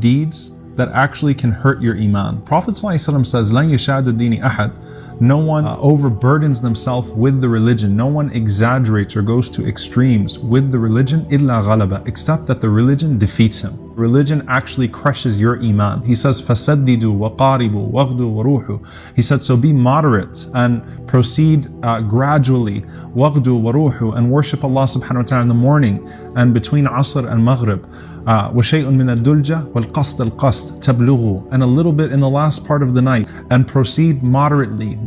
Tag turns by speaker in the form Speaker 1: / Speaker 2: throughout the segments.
Speaker 1: deeds that actually can hurt your iman. Prophet ﷺ says, "لَنْ يَشَادُ الدِّينِ أَحَدٍ." No one overburdens themselves with the religion. No one exaggerates or goes to extremes with the religion, إِلَّا غَلَبَ, except that the religion defeats him. Religion actually crushes your iman. He says, فَسَدِّدُوا وَقَارِبُوا وَغْدُوا وَرُوحُوا. He said, so be moderate and proceed gradually. وَغْدُوا وَرُوحُوا, and worship Allah subhanahu wa ta'ala in the morning and between Asr and Maghrib. وَشَيْءٌ مِنَ الدُّلْجَةِ وَالْقَصْدَ الْقَصْدَ تَبْلُغُوا, and a little bit in the last part of the night, and proceed moderately,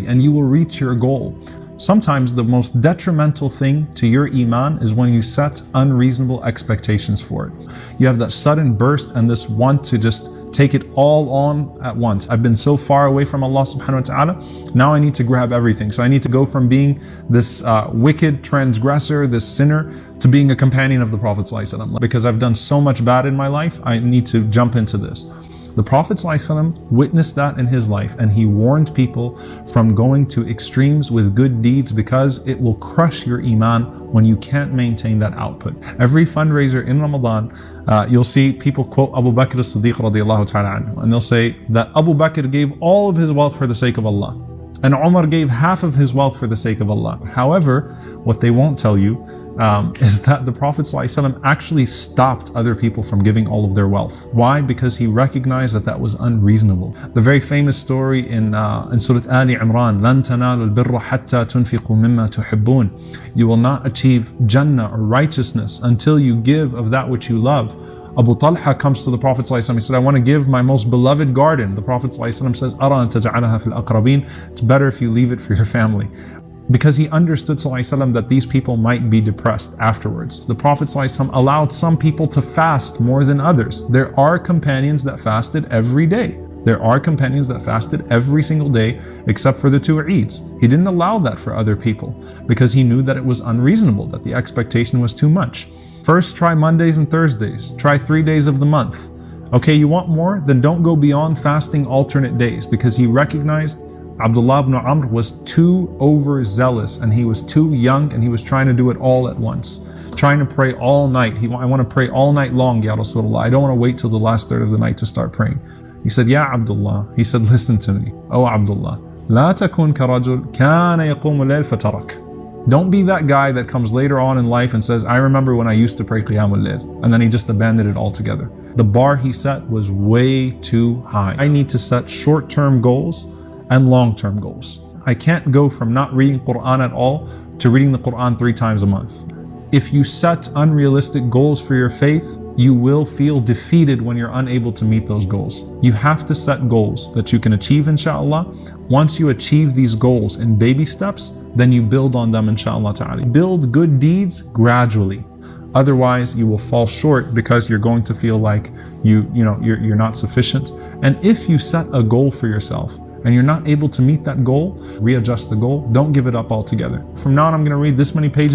Speaker 1: and you will reach your goal. Sometimes the most detrimental thing to your iman is when you set unreasonable expectations for it. You have that sudden burst and this want to just take it all on at once. I've been so far away from Allah subhanahu wa ta'ala, now I need to grab everything. So I need to go from being this wicked transgressor, this sinner, to being a companion of the Prophet ﷺ. Because I've done so much bad in my life, I need to jump into this. The Prophet ﷺ witnessed that in his life, and he warned people from going to extremes with good deeds because it will crush your iman when you can't maintain that output. Every fundraiser in Ramadan, you'll see people quote Abu Bakr as-Siddiq radiallahu ta'ala anhu, and they'll say that Abu Bakr gave all of his wealth for the sake of Allah, and Umar gave half of his wealth for the sake of Allah. However, what they won't tell you is that the Prophet ﷺ actually stopped other people from giving all of their wealth. Why? Because he recognized that that was unreasonable. The very famous story in Surah Ali Imran, لَن تَنَالُوا الْبِرَّ حَتَّى تُنْفِقُوا مِمَّا تُحِبُّونَ. You will not achieve Jannah or righteousness until you give of that which you love. Abu Talha comes to the Prophet ﷺ. He said, I want to give my most beloved garden. The Prophet ﷺ says, أَرَى أَن تَجْعَلَهَا فِي الْأَقْرَبِينَ. It's better if you leave it for your family. Because he understood ﷺ that these people might be depressed afterwards. The Prophet ﷺ allowed some people to fast more than others. There are companions that fasted every day. There are companions that fasted every single day except for the 2 Eids. He didn't allow that for other people because he knew that it was unreasonable, that the expectation was too much. First, try Mondays and Thursdays. Try 3 days of the month. Okay, you want more? Then don't go beyond fasting alternate days, because he recognized Abdullah ibn Amr was too overzealous and he was too young and he was trying to do it all at once. Trying to pray all night. I want to pray all night long, Ya Rasulullah. I don't want to wait till the last third of the night to start praying. He said, Ya Abdullah. He said, listen to me. Oh Abdullah. لا تكن كرجل كان يقوم الليل فترك. Don't be that guy that comes later on in life and says, I remember when I used to pray Qiyamul Layl, and then he just abandoned it altogether. The bar he set was way too high. I need to set short-term goals and long-term goals. I can't go from not reading Quran at all to reading the Quran 3 times a month. If you set unrealistic goals for your faith, you will feel defeated when you're unable to meet those goals. You have to set goals that you can achieve, inshallah. Once you achieve these goals in baby steps, then you build on them, inshallah ta'ala. Build good deeds gradually. Otherwise, you will fall short because you're going to feel like you're not sufficient. And if you set a goal for yourself and you're not able to meet that goal, readjust the goal. Don't give it up altogether. From now on, I'm going to read this many pages